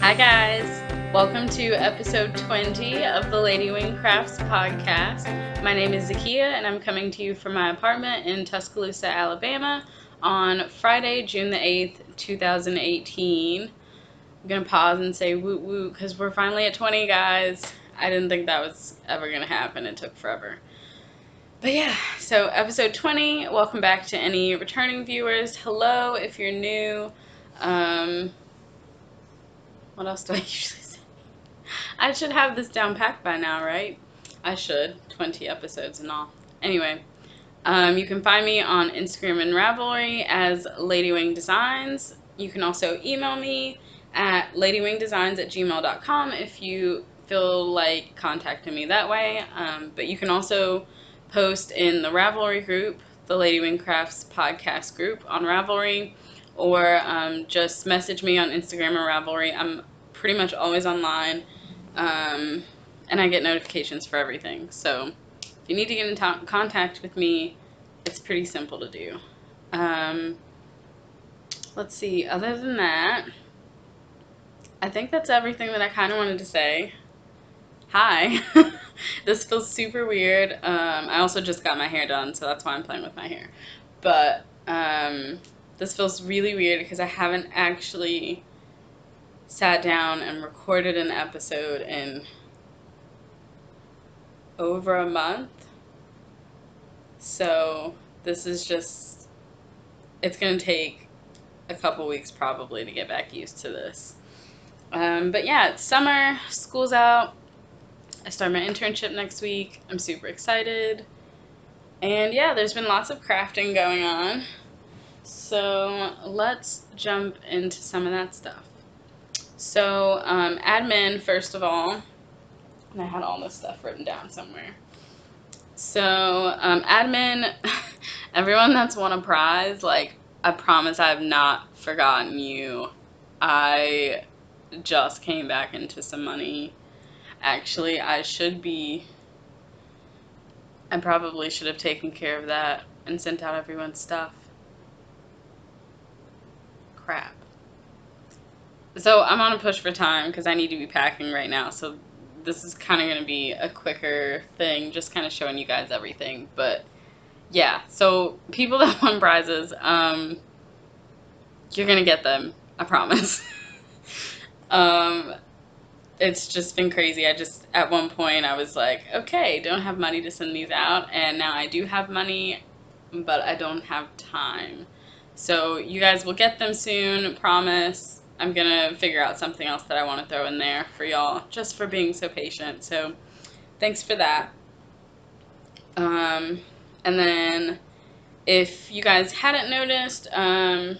Hi guys, welcome to episode 20 of the Ladywing Crafts podcast. My name is Zakia and I'm coming to you from my apartment in Tuscaloosa, Alabama on Friday, June the 8th, 2018. I'm going to pause and say woot woot because we're finally at 20, guys. I didn't think that was ever going to happen. It took forever. But yeah, so episode 20, welcome back to any returning viewers. Hello if you're new. What else do I usually say? I should have this down packed by now, right? I should. 20 episodes and all. Anyway, you can find me on Instagram and Ravelry as Ladywing Designs. You can also email me at ladywingdesigns@gmail.com if you feel like contacting me that way. But you can also post in the Ravelry group, the Ladywing Crafts podcast group on Ravelry, or just message me on Instagram or Ravelry. I'm pretty much always online, and I get notifications for everything. So if you need to get in contact with me, it's pretty simple to do. Let's see, other than that, I think that's everything that I kind of wanted to say. Hi. This feels super weird. I also just got my hair done, so that's why I'm playing with my hair. But this feels really weird because I haven't actually sat down and recorded an episode in over a month. So this is just, it's going to take a couple weeks probably to get back used to this. But yeah, it's summer, school's out. I start my internship next week. I'm super excited. And yeah, there's been lots of crafting going on. So let's jump into some of that stuff. So admin, first of all, and I had all this stuff written down somewhere. So admin, everyone that's won a prize, like, I promise I have not forgotten you. I just came back into some money. Actually, I probably should have taken care of that and sent out everyone's stuff. Crap. So I'm on a push for time because I need to be packing right now. So this is kind of going to be a quicker thing, just kind of showing you guys everything. But yeah, so people that won prizes, you're going to get them. I promise. It's just been crazy. At one point I was like, okay, don't have money to send these out, and now I do have money, but I don't have time. So you guys will get them soon, promise. I'm gonna figure out something else that I want to throw in there for y'all, just for being so patient. So thanks for that. And then if you guys hadn't noticed, I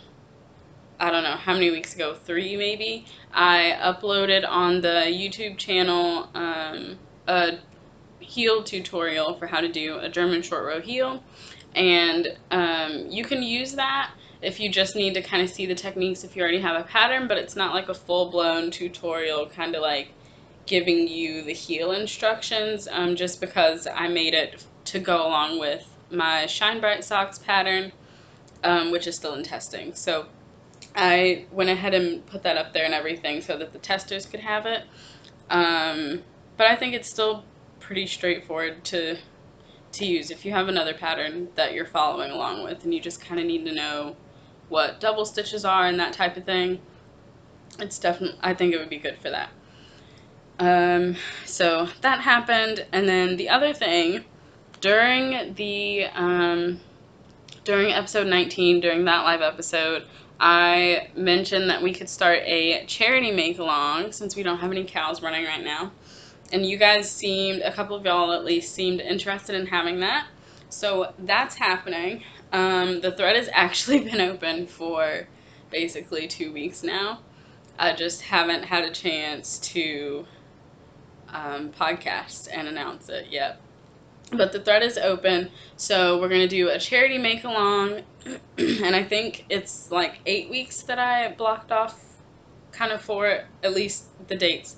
don't know how many weeks ago, 3 maybe, I uploaded on the YouTube channel a heel tutorial for how to do a German short row heel, and you can use that if you just need to kind of see the techniques if you already have a pattern, but it's not like a full-blown tutorial kind of like giving you the heel instructions, just because I made it to go along with my Shine Bright Socks pattern, which is still in testing. So I went ahead and put that up there and everything so that the testers could have it. But I think it's still pretty straightforward to use if you have another pattern that you're following along with and you just kind of need to know what double stitches are and that type of thing. It's definitely, I think it would be good for that. So that happened, and then the other thing, during episode 19, during that live episode, I mentioned that we could start a charity make-along since we don't have any cows running right now. And you guys a couple of y'all at least seemed interested in having that. So that's happening. The thread has actually been open for basically 2 weeks now. I just haven't had a chance to podcast and announce it yet. But the thread is open, so we're going to do a charity make-along, and I think it's like 8 weeks that I blocked off kind of for it, at least the dates.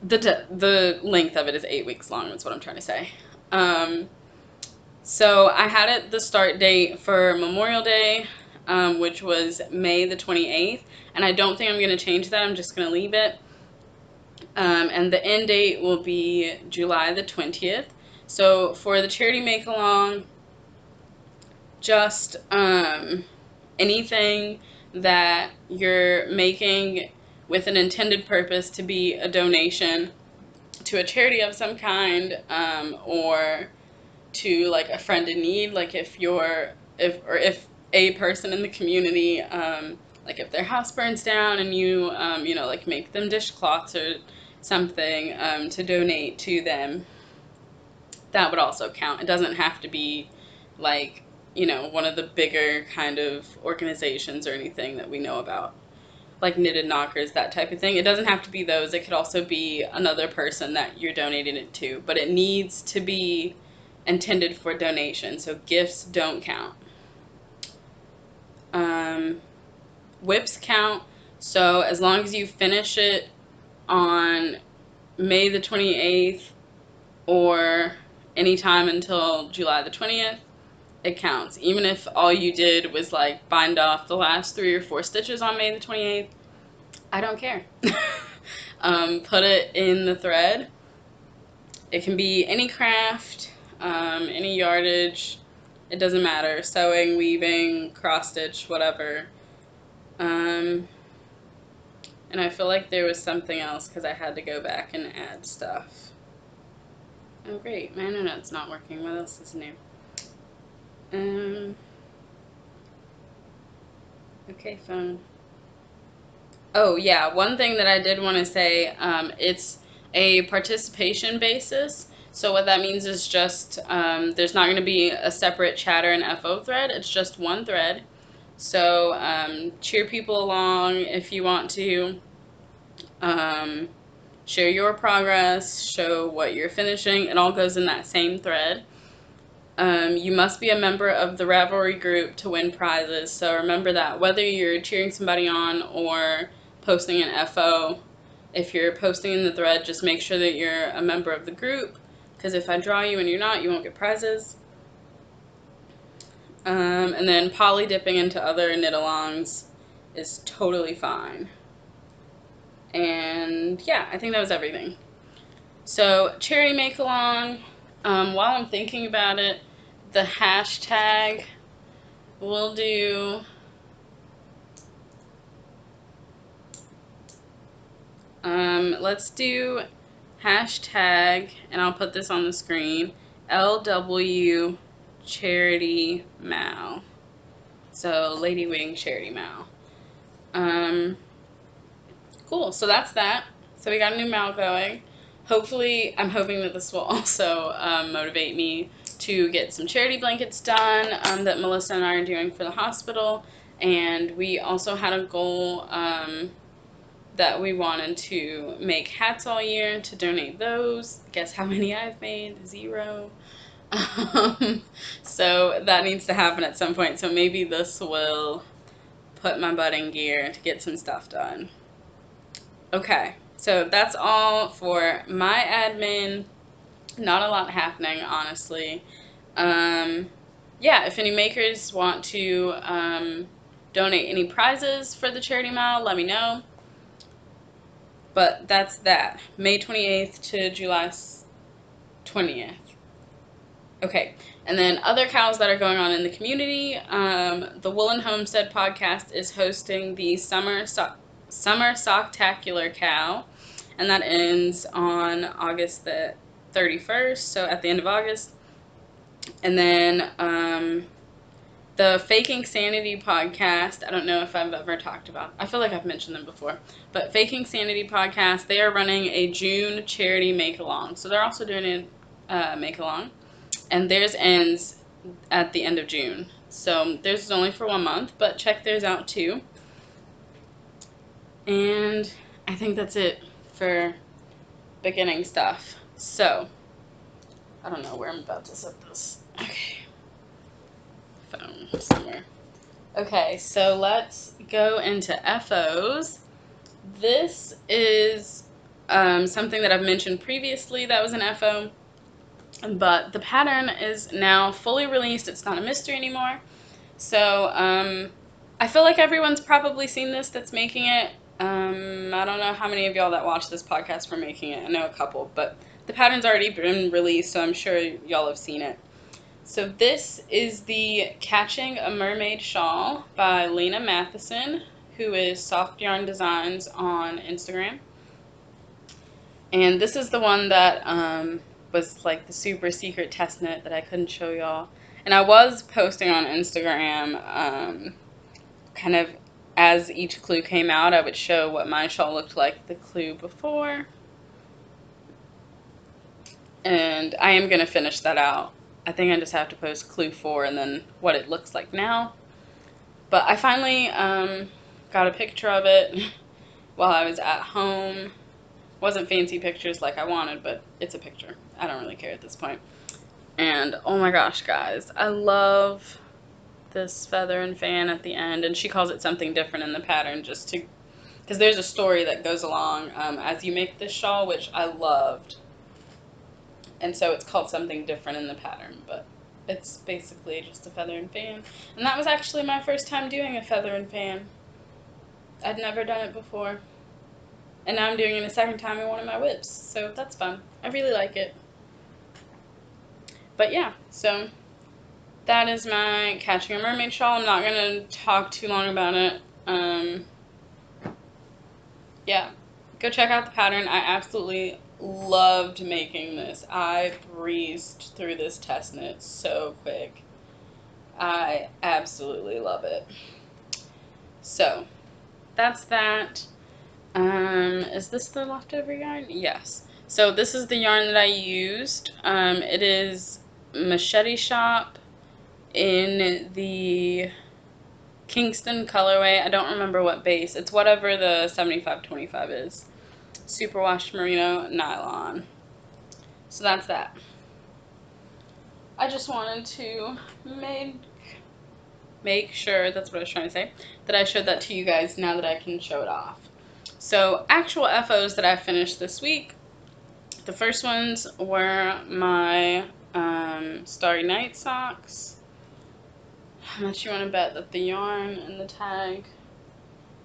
The length of it is 8 weeks long, that's what I'm trying to say. So I had the start date for Memorial Day, which was May the 28th. And I don't think I'm going to change that. I'm just going to leave it. And the end date will be July the 20th. So for the charity make-along, just anything that you're making with an intended purpose to be a donation to a charity of some kind, or to like a friend in need, like if a person in the community, like if their house burns down and you like make them dishcloths or something, to donate to them, that would also count. It doesn't have to be like, one of the bigger kind of organizations or anything that we know about, like Knitted Knockers, that type of thing. It doesn't have to be those. It could also be another person that you're donating it to, but it needs to be intended for donation, so gifts don't count. Whips count, so as long as you finish it on May the 28th or anytime until July the 20th, it counts. Even if all you did was like bind off the last 3 or 4 stitches on May the 28th, I don't care. Put it in the thread. It can be any craft, any yardage, it doesn't matter. Sewing, weaving, cross stitch, whatever. And I feel like there was something else because I had to go back and add stuff. Oh great, my internet's not working. What else is new? Okay, phone. Oh yeah, one thing that I did want to say, it's a participation basis. So what that means is just, there's not going to be a separate chatter and FO thread. It's just one thread. So cheer people along if you want to. Share your progress, show what you're finishing. It all goes in that same thread. You must be a member of the Ravelry group to win prizes. So remember that, whether you're cheering somebody on or posting an FO, if you're posting in the thread, just make sure that you're a member of the group, because if I draw you and you're not, you won't get prizes. And then poly dipping into other knit-alongs is totally fine. And yeah, I think that was everything. So charity make-along, while I'm thinking about it, the hashtag, we'll do let's do hashtag, and I'll put this on the screen, LW Charity Mal. So Ladywing Charity Mal. Cool, so that's that. So we got a new mal going. Hopefully, I'm hoping that this will also motivate me to get some charity blankets done that Melissa and I are doing for the hospital. And we also had a goal that we wanted to make hats all year, to donate those. Guess how many I've made? 0. So that needs to happen at some point. So maybe this will put my butt in gear to get some stuff done. Okay, so that's all for my admin. Not a lot happening, honestly. Yeah, if any makers want to donate any prizes for the charity mile, let me know. But that's that. May 28th to July 20th. Okay, and then other cows that are going on in the community. The Woolen Homestead podcast is hosting the Summer Socktacular Cow, and that ends on August the 31st, so at the end of August. And then the Faking Sanity podcast, I don't know if I've ever talked about, I feel like I've mentioned them before, but Faking Sanity podcast, they are running a June charity make-along, so they're also doing a make-along, and theirs ends at the end of June. So theirs is only for 1 month, but check theirs out too. And I think that's it for beginning stuff. So, I don't know where I'm about to set this. Okay. Phone somewhere. Okay, so let's go into FOs. This is something that I've mentioned previously that was an FO, but the pattern is now fully released. It's not a mystery anymore. So, I feel like everyone's probably seen this that's making it. I don't know how many of y'all that watch this podcast were making it. I know a couple, but the pattern's already been released, so I'm sure y'all have seen it. So this is the Catching a Mermaid Shawl by Lena Matheson, who is Soft Yarn Designs on Instagram. And this is the one that was like the super secret test knit that I couldn't show y'all. And I was posting on Instagram kind of as each clue came out, I would show what my shawl looked like the clue before. And I am going to finish that out. I think I just have to post clue 4 and then what it looks like now. But I finally got a picture of it while I was at home. Wasn't fancy pictures like I wanted, but it's a picture. I don't really care at this point. And oh my gosh, guys, I love this feather and fan at the end, and she calls it something different in the pattern just to, because there's a story that goes along as you make this shawl, which I loved. And so it's called something different in the pattern, but it's basically just a feather and fan. And that was actually my first time doing a feather and fan. I'd never done it before. And now I'm doing it a second time in one of my whips, so that's fun. I really like it. But yeah, so that is my Catching a Mermaid shawl. I'm not going to talk too long about it. Yeah, go check out the pattern. I absolutely loved making this. I breezed through this test knit so quick. I absolutely love it. So, that's that. Is this the leftover yarn? Yes. So this is the yarn that I used. It is Machete Shop in the Kingston colorway. I don't remember what base. It's whatever the 7525 is. Superwash merino nylon. So that's that. I just wanted to make sure, that's what I was trying to say, that I showed that to you guys now that I can show it off. So actual FOs that I finished this week, the first ones were my Starry Night socks. How much you want to bet that the yarn and the tag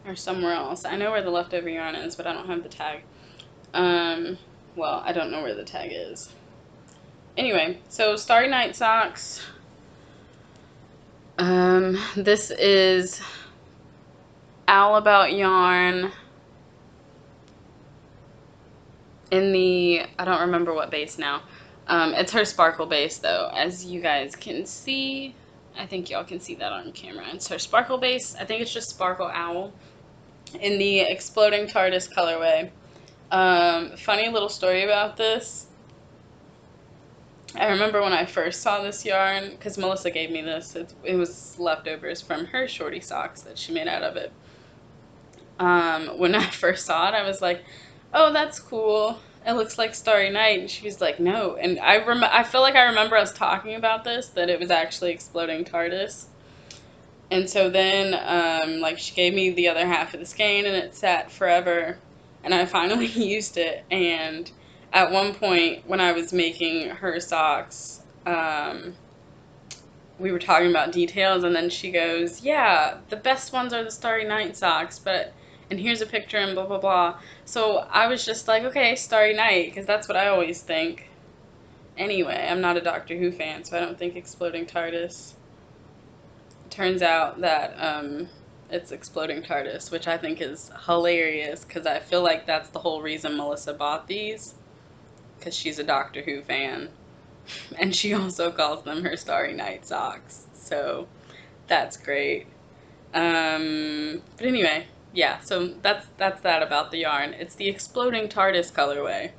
are somewhere else? I know where the leftover yarn is, but I don't have the tag. Well, I don't know where the tag is. Anyway, so Starry Night socks. This is All About yarn in the, I don't remember what base now. It's her sparkle base though, as you guys can see. I think y'all can see that on camera. It's her sparkle base. I think it's just Sparkle Owl in the Exploding TARDIS colorway. Funny little story about this. I remember when I first saw this yarn, because Melissa gave me this, it was leftovers from her shorty socks that she made out of it. When I first saw it, I was like, oh, that's cool. It looks like Starry Night. And she was like, no. And I feel like I remember us talking about this, that it was actually Exploding TARDIS. And so then, like, she gave me the other half of the skein, and it sat forever. And I finally used it, and at one point when I was making her socks, we were talking about details, and then she goes, yeah, the best ones are the Starry Night socks, and here's a picture and blah, blah, blah. So I was just like, okay, Starry Night, because that's what I always think. Anyway, I'm not a Doctor Who fan, so I don't think Exploding TARDIS. It turns out that it's Exploding TARDIS, which I think is hilarious, because I feel like that's the whole reason Melissa bought these, because she's a Doctor Who fan. And she also calls them her Starry Night socks. So that's great. But anyway, yeah, so that's that about the yarn. It's the Exploding TARDIS colorway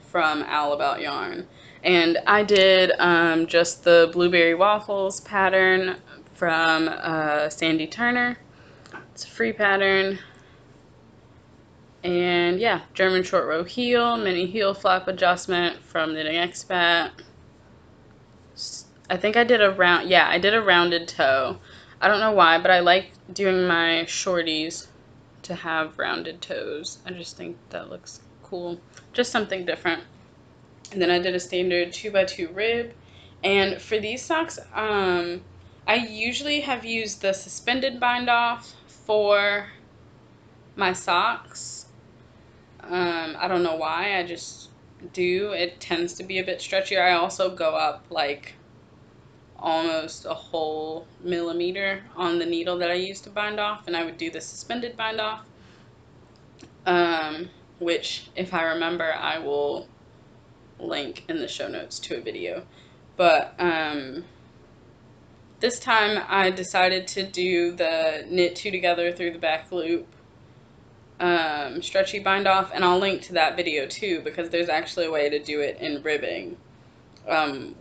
from All About Yarn. And I did just the Blueberry Waffles pattern from Sandy Turner. It's a free pattern. And yeah, German short row heel, mini heel flap adjustment from Knitting Expat. I think I did a I did a rounded toe. I don't know why, but I like doing my shorties to have rounded toes. I just think that looks cool. Just something different. And then I did a standard 2x2 rib. And for these socks, I I usually have used the suspended bind off for my socks. I don't know why, I just do. It tends to be a bit stretchier. I also go up like almost a whole millimeter on the needle that I use to bind off, and I would do the suspended bind off, which if I remember I will link in the show notes to a video. But this time I decided to do the knit two together through the back loop stretchy bind off, and I'll link to that video too, because there's actually a way to do it in ribbing,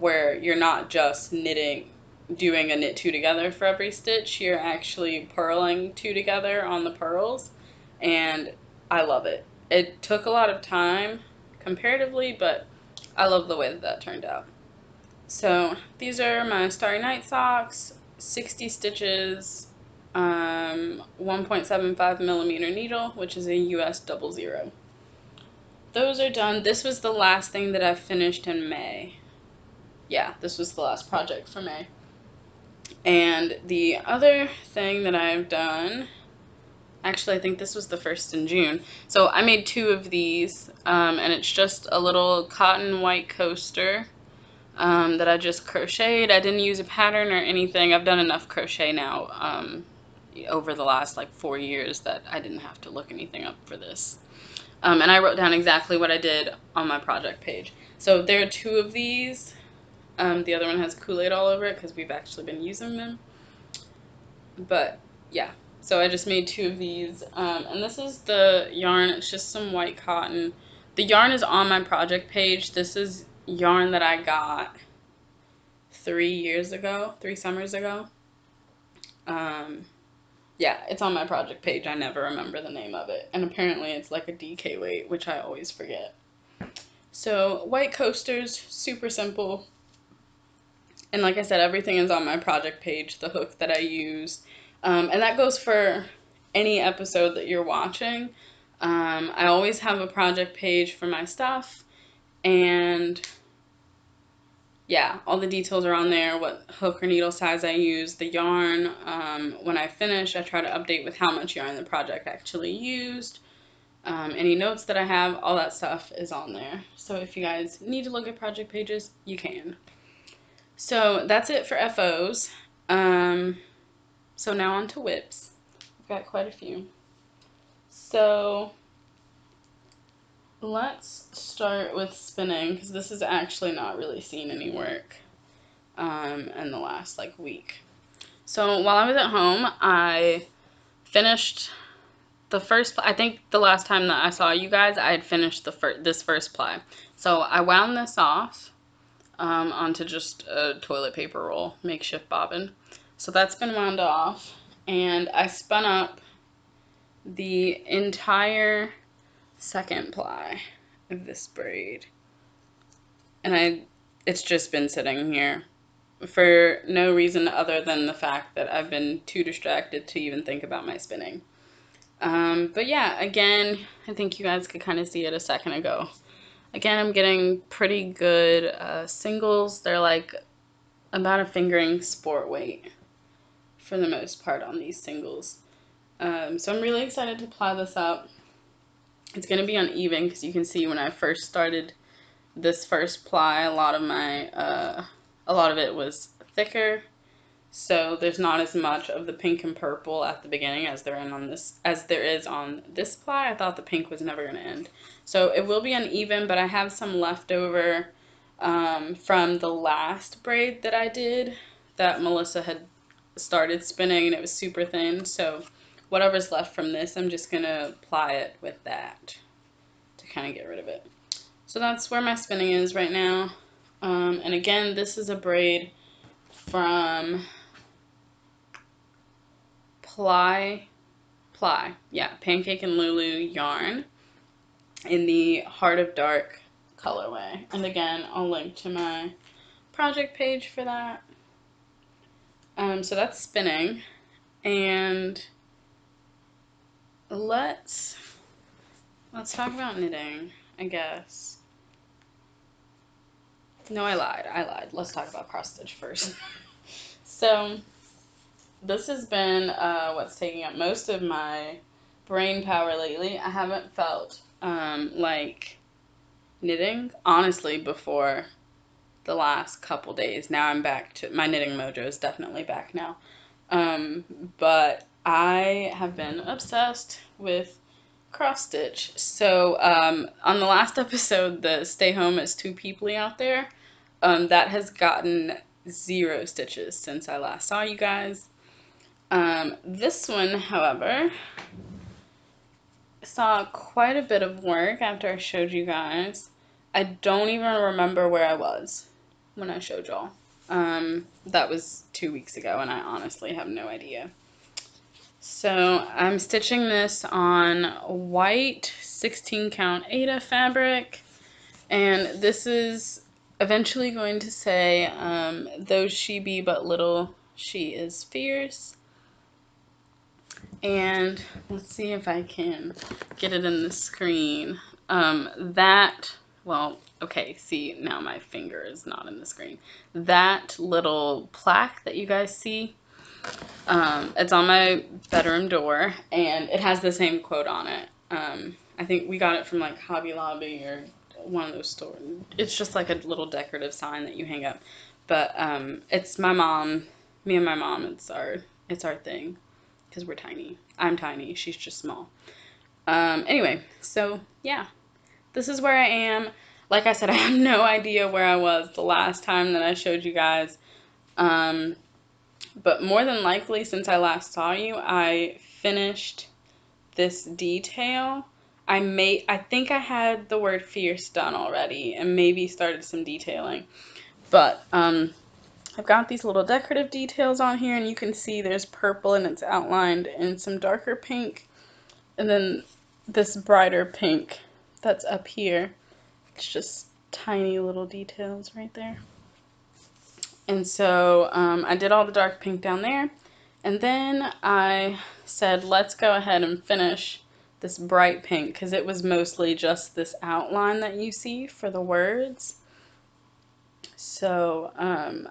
where you're not just doing a knit two together for every stitch, you're actually purling two together on the purls, and I love it. It took a lot of time comparatively, but I love the way that that turned out. So these are my Starry Night socks, 60 stitches, 1.75 millimeter needle, which is a US 00. Those are done. This was the last thing that I finished in May. Yeah, this was the last project for May. And the other thing that I've done, actually I think this was the first in June. So I made two of these, and it's just a little cotton white coaster that I just crocheted. I didn't use a pattern or anything. I've done enough crochet now over the last like 4 years that I didn't have to look anything up for this. And I wrote down exactly what I did on my project page. So there are two of these. The other one has Kool-Aid all over it because we've actually been using them. But yeah, so I just made two of these. And this is the yarn. It's just some white cotton. The yarn is on my project page. This is yarn that I got 3 summers ago. Yeah, it's on my project page. I never remember the name of it. And apparently it's like a DK weight, which I always forget. So white coasters, super simple. And like I said, everything is on my project page, the hook that I use. And that goes for any episode that you're watching. I always have a project page for my stuff, and yeah, all the details are on there, what hook or needle size I use, the yarn. When I finish, I try to update with how much yarn the project actually used. Any notes that I have, all that stuff is on there. So if you guys need to look at project pages, you can. So that's it for FOs. So now on to whips. I've got quite a few. So let's start with spinning, because this has actually not really seen any work in the last like week. So while I was at home, I finished the first, I think the last time that I saw you guys, I had finished this first ply. So I wound this off onto just a toilet paper roll, makeshift bobbin. So that's been wound off, and I spun up the entire second ply of this braid, and it's just been sitting here for no reason other than the fact that I've been too distracted to even think about my spinning. But yeah, again, I think you guys could kind of see it a second ago. Again, I'm getting pretty good singles. They're like about a fingering sport weight for the most part on these singles. So I'm really excited to ply this up. It's going to be uneven because you can see when I first started this first ply, a lot of it was thicker. So there's not as much of the pink and purple at the beginning as there is on this ply. I thought the pink was never going to end. So it will be uneven, but I have some leftover from the last braid that I did that Melissa had started spinning, and it was super thin. So whatever's left from this, I'm just going to ply it with that to kind of get rid of it. So that's where my spinning is right now. And again, this is a braid from Pancake and Lulu yarn in the Heart of Dark colorway. And again, I'll link to my project page for that. So that's spinning, and let's talk about knitting, I guess. No, I lied. Let's talk about cross stitch first. So this has been what's taking up most of my brain power lately. I haven't felt like knitting, honestly, before the last couple days. Now I'm back to, my knitting mojo is definitely back now. But I have been obsessed with cross stitch. So on the last episode, the stay home it's too peoply out there, that has gotten 0 stitches since I last saw you guys. This one, however, saw quite a bit of work after I showed you guys. I don't even remember where I was when I showed y'all. That was 2 weeks ago, and I honestly have no idea. So I'm stitching this on white 16 count Aida fabric, and this is eventually going to say, though she be but little, she is fierce. And let's see if I can get it in the screen. Well, okay, see, now my finger is not in the screen. That little plaque that you guys see, it's on my bedroom door, and it has the same quote on it. I think we got it from like Hobby Lobby or one of those stores. It's just like a little decorative sign that you hang up. But it's my mom, me and my mom, it's our thing. Because we're tiny. I'm tiny. She's just small. Anyway, so yeah. This is where I am. Like I said, I have no idea where I was the last time that I showed you guys. But more than likely, since I last saw you, I finished this detail. I think I had the word fierce done already and maybe started some detailing. But I've got these little decorative details on here, and you can see there's purple and it's outlined in some darker pink, and then this brighter pink that's up here. It's just tiny little details right there. And so I did all the dark pink down there, and then I said let's go ahead and finish this bright pink, because it was mostly just this outline that you see for the words. So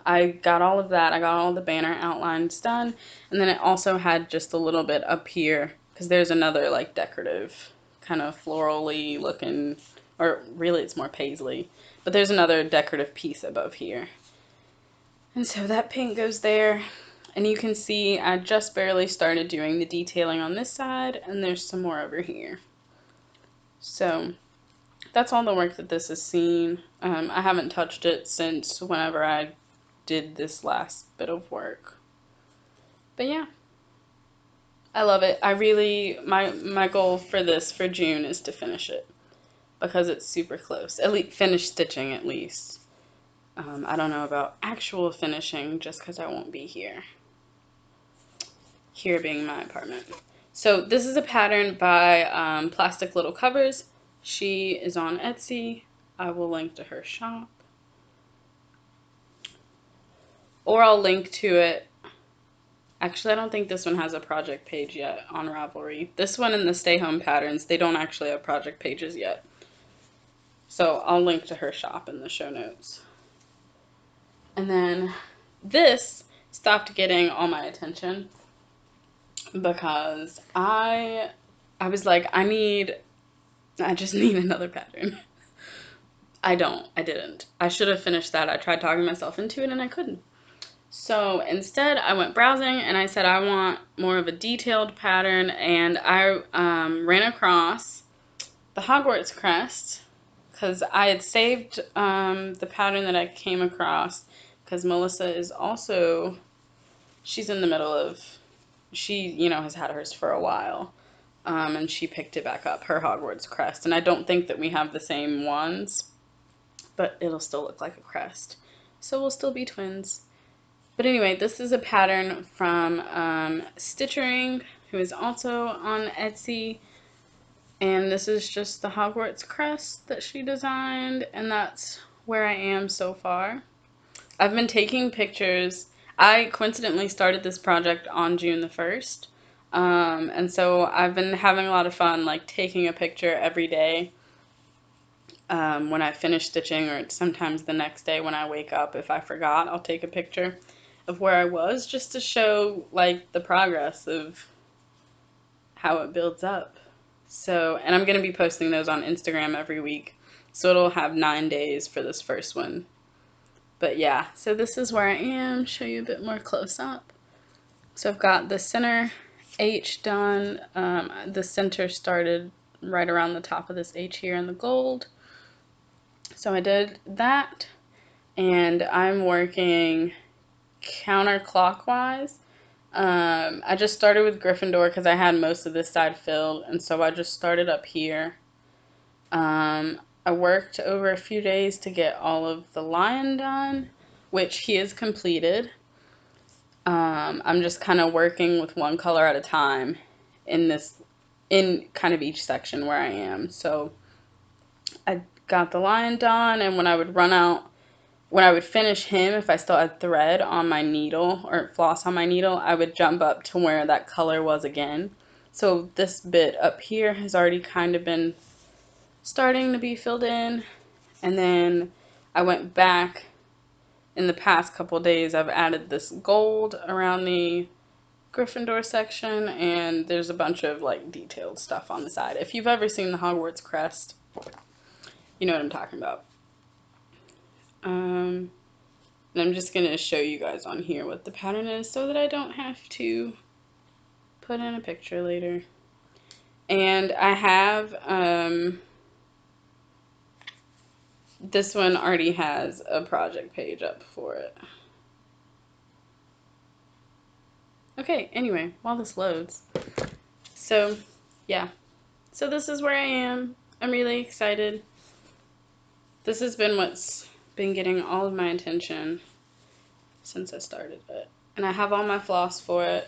I got all of that. I got all the banner outlines done. And then it also had just a little bit up here, because there's another like decorative kind of florally looking, or really it's more paisley, but there's another decorative piece above here. And so that pink goes there. And you can see I just barely started doing the detailing on this side, and there's some more over here. So that's all the work that this has seen. I haven't touched it since whenever I did this last bit of work. But yeah, I love it. I really, my goal for this for June is to finish it, because it's super close. At least finish stitching at least. I don't know about actual finishing just because I won't be here. Here being my apartment. So this is a pattern by Plastic Little Covers. She is on Etsy. I will link to her shop. Or I'll link to it. Actually, I don't think this one has a project page yet on Ravelry. This one and the Stay Home Patterns, they don't actually have project pages yet. So I'll link to her shop in the show notes. And then this stopped getting all my attention because I was like, I just need another pattern. I didn't. I should have finished that. I tried talking myself into it and I couldn't. So instead I went browsing and I said I want more of a detailed pattern, and I ran across the Hogwarts crest, because I had saved the pattern that I came across, because Melissa is also, she's in the middle of, she, you know, has had hers for a while. And she picked it back up, her Hogwarts crest. And I don't think that we have the same ones, but it'll still look like a crest. So we'll still be twins. But anyway, this is a pattern from Stitchering, who is also on Etsy. And this is just the Hogwarts crest that she designed, and that's where I am so far. I've been taking pictures. I coincidentally started this project on June the 1st. And so I've been having a lot of fun, like taking a picture every day when I finish stitching, or sometimes the next day when I wake up. If I forgot, I'll take a picture. of where I was, just to show like the progress of how it builds up. So, and I'm going to be posting those on Instagram every week. So it'll have 9 days for this first one. But yeah, so this is where I am. Show you a bit more close up. So I've got the center H done. The center started right around the top of this H here in the gold. So I did that, and I'm working counterclockwise. I just started with Gryffindor because I had most of this side filled, and so I just started up here. I worked over a few days to get all of the lion done, which he is completed. I'm just kind of working with one color at a time in kind of each section where I am. So I got the lion done, and when I would finish him, if I still had thread on my needle or floss on my needle, I would jump up to where that color was again. So this bit up here has already kind of been starting to be filled in, and then I went back in the past couple days. I've added this gold around the Gryffindor section, and there's a bunch of like detailed stuff on the side. If you've ever seen the Hogwarts crest, you know what I'm talking about. And I'm just going to show you guys on here what the pattern is so that I don't have to put in a picture later. And I have, this one already has a project page up for it. Okay, anyway, while this loads. So, yeah. So this is where I am. I'm really excited. This has been what's been getting all of my attention since I started it. And I have all my floss for it.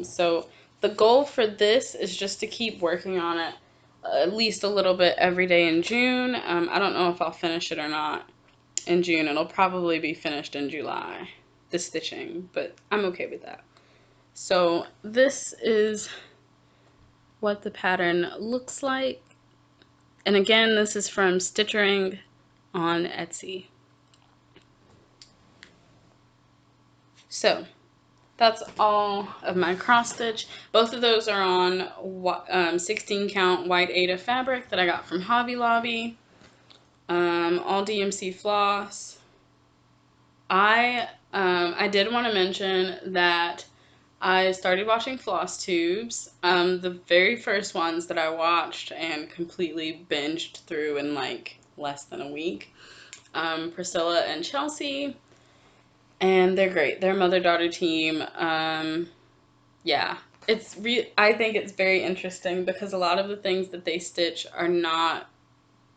So the goal for this is just to keep working on it at least a little bit every day in June. I don't know if I'll finish it or not in June. It'll probably be finished in July, the stitching, but I'm okay with that. So this is what the pattern looks like. And again, this is from Stitchering on Etsy. So that's all of my cross stitch. Both of those are on 16 count white Aida fabric that I got from Hobby Lobby. All DMC floss. I did want to mention that I started watching floss tubes. The very first ones that I watched and completely binged through in like less than a week. Priscilla and Chelsea. And they're great. They're a mother-daughter team. Yeah, I think it's very interesting because a lot of the things that they stitch are not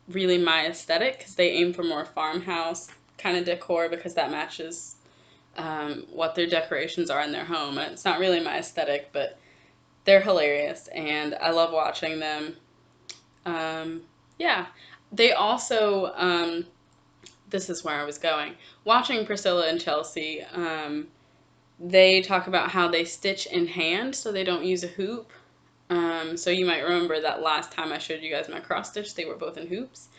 really my aesthetic, because they aim for more farmhouse kind of decor because that matches what their decorations are in their home. And it's not really my aesthetic, but they're hilarious and I love watching them. Yeah, they also, this is where I was going. Watching Priscilla and Chelsea, they talk about how they stitch in hand so they don't use a hoop. So you might remember that last time I showed you guys my cross stitch, they were both in hoops.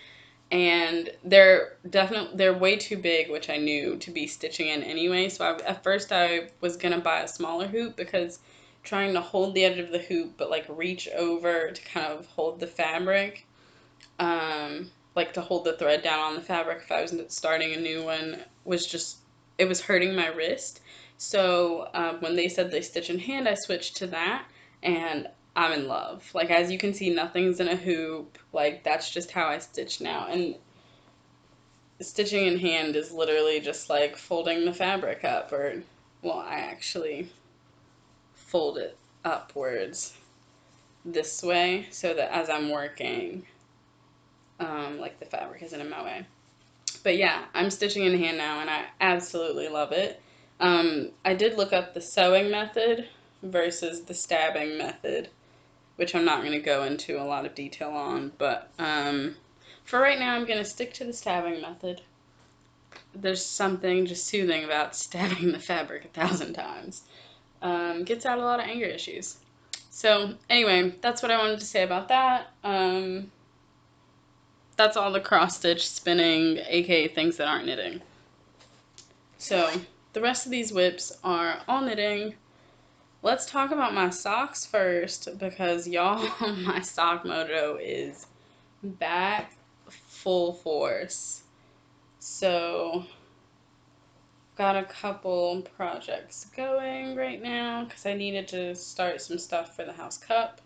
And they're way too big, which I knew, to be stitching in anyway. So at first I was going to buy a smaller hoop because trying to hold the edge of the hoop but like reach over to kind of hold the fabric, like to hold the thread down on the fabric if I was starting a new one, it was hurting my wrist. So when they said they stitch in hand, I switched to that, and I'm in love. Like, as you can see, nothing's in a hoop. Like, that's just how I stitch now. And stitching in hand is literally just like folding the fabric up, or, well, I actually fold it upwards this way so that as I'm working, like the fabric isn't in my way. But yeah, I'm stitching in hand now and I absolutely love it. I did look up the sewing method versus the stabbing method, which I'm not going to go into a lot of detail on, but for right now I'm going to stick to the stabbing method. There's something just soothing about stabbing the fabric 1,000 times. Gets out a lot of anger issues. So anyway, that's what I wanted to say about that. That's all the cross stitch spinning, aka things that aren't knitting. So the rest of these whips are all knitting. Let's talk about my socks first, because y'all, my sock mojo is back full force. So got a couple projects going right now because I needed to start some stuff for the house cup.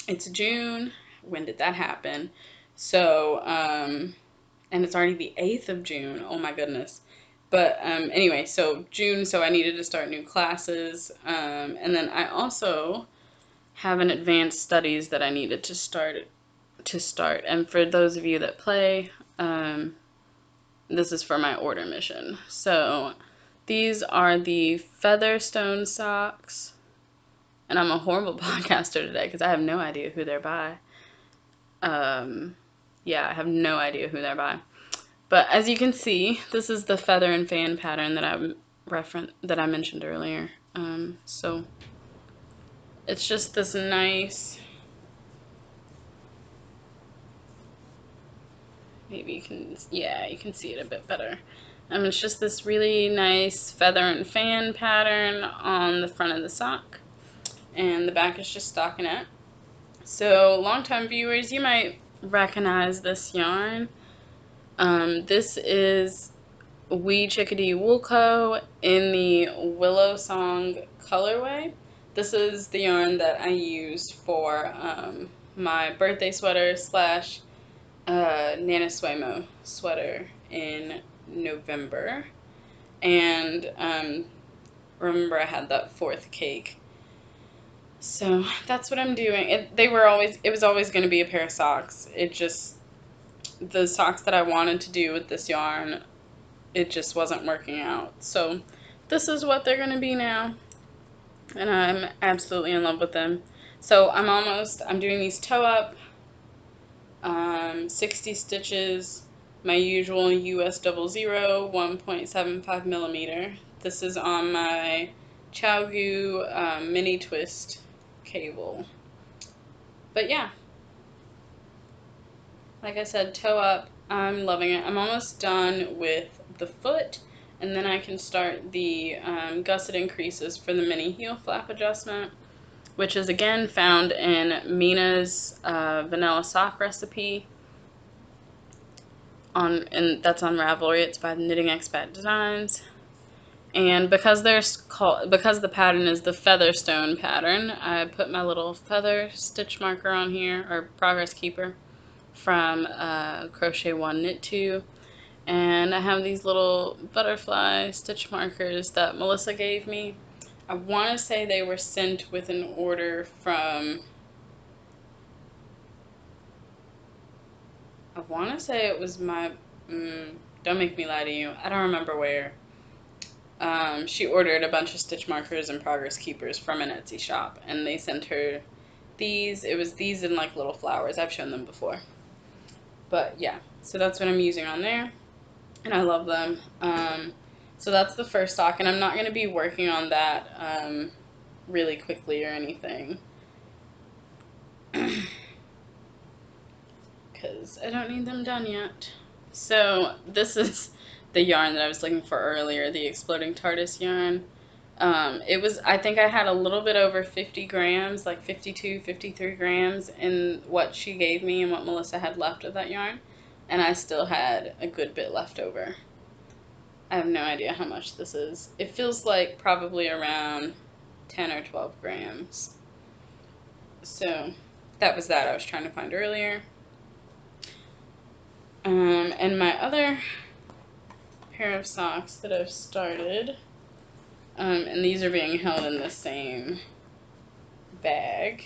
It's June. When did that happen? So, and it's already the 8th of June. Oh my goodness. But anyway, so June, so I needed to start new classes. And then I also have an advanced studies that I needed to start. And for those of you that play, this is for my order mission. So these are the Featherstone socks. And I'm a horrible podcaster today because I have no idea who they're by. Yeah, I have no idea who they're by. But as you can see, this is the feather and fan pattern that I mentioned earlier. So it's just this nice, maybe you can, yeah, you can see it a bit better. It's just this really nice feather and fan pattern on the front of the sock, and the back is just stockinette. So longtime viewers, you might recognize this yarn. This is Wee Chickadee Wool Co. in the Willow Song colorway. This is the yarn that I used for my birthday sweater slash Nana Swaymo sweater in November. And remember, I had that 4th cake. So that's what I'm doing. It was always going to be a pair of socks. The socks that I wanted to do with this yarn, it just wasn't working out. So this is what they're going to be now. And I'm absolutely in love with them. So I'm doing these toe up, 60 stitches, my usual US 00 1.75 millimeter. This is on my ChowGoo mini twist cable. But yeah, like I said, toe up, I'm loving it. I'm almost done with the foot, and then I can start the gusset increases for the mini heel flap adjustment, which is again found in Mina's vanilla sock recipe, and that's on Ravelry. It's by Knitting Expat Designs. And because the pattern is the Featherstone pattern, I put my little feather stitch marker on here, or progress keeper, from Crochet 1 Knit 2. And I have these little butterfly stitch markers that Melissa gave me. I want to say they were sent with an order from, I want to say it was my, don't make me lie to you, I don't remember where. She ordered a bunch of stitch markers and progress keepers from an Etsy shop, and they sent her these. It was these in like little flowers. I've shown them before. But yeah, so that's what I'm using on there, and I love them. So that's the first sock, and I'm not going to be working on that really quickly or anything, because I don't need them done yet. So this is the yarn that I was looking for earlier, the Exploding TARDIS yarn. I think I had a little bit over 50 grams, like 52, 53 grams in what she gave me and what Melissa had left of that yarn. And I still had a good bit left over. I have no idea how much this is. It feels like probably around 10 or 12 grams. So that was that I was trying to find earlier. And my other pair of socks that I've started, and these are being held in the same bag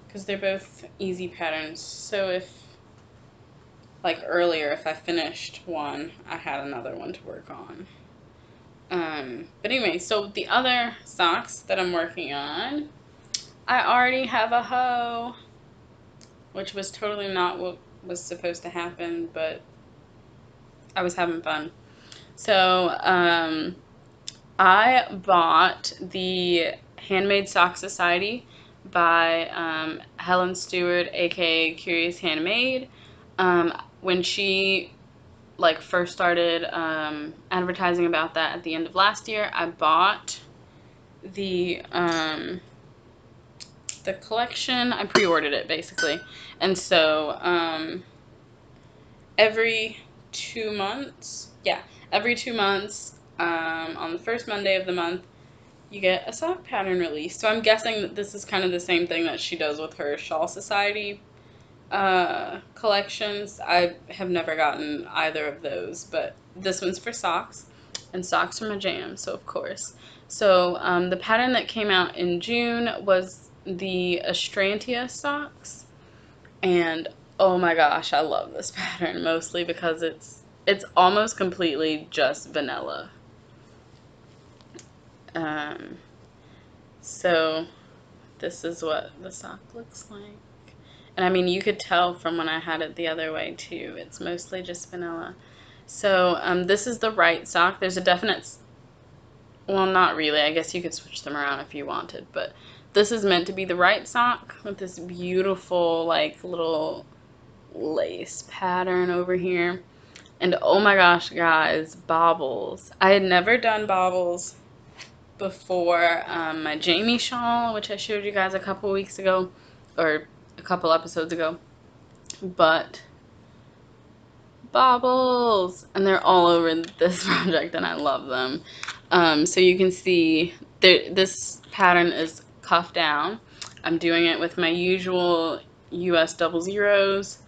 because they're both easy patterns. So if, like earlier, if I finished one, I had another one to work on. But anyway, so the other socks that I'm working on, I already have a hoe, which was totally not what was supposed to happen, but I was having fun. So I bought the Handmade Sock Society by Helen Stewart, aka Curious Handmade. When she like first started advertising about that at the end of last year, I bought the collection. I pre-ordered it basically, and so every 2 months, yeah, every 2 months, on the first Monday of the month, you get a sock pattern release. So I'm guessing that this is kind of the same thing that she does with her Shawl Society collections. I have never gotten either of those, but this one's for socks, and socks are my jam, so of course. So the pattern that came out in June was the Astrantia socks, and oh my gosh, I love this pattern, mostly because it's almost completely just vanilla. So this is what the sock looks like. And I mean, you could tell from when I had it the other way too. It's mostly just vanilla. So this is the right sock. There's a definite, well, not really. I guess you could switch them around if you wanted. But this is meant to be the right sock with this beautiful, like, little lace pattern over here. And oh my gosh, guys, baubles. I had never done baubles before my Jamie shawl, which I showed you guys a couple weeks ago, or a couple episodes ago. But baubles, and they're all over this project, and I love them. So you can see this pattern is cuff down. I'm doing it with my usual US double zeros,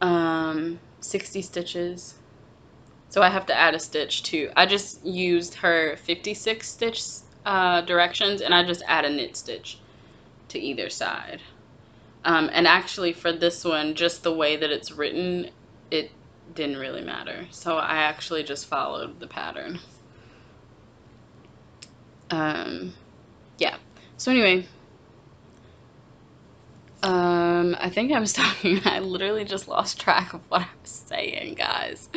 60 stitches. So I have to add a stitch too. I just used her 56 stitch directions, and I just add a knit stitch to either side. And actually for this one, just the way that it's written, it didn't really matter. So I actually just followed the pattern. Yeah. So anyway, I think I was talking, I literally just lost track of what I was saying, guys.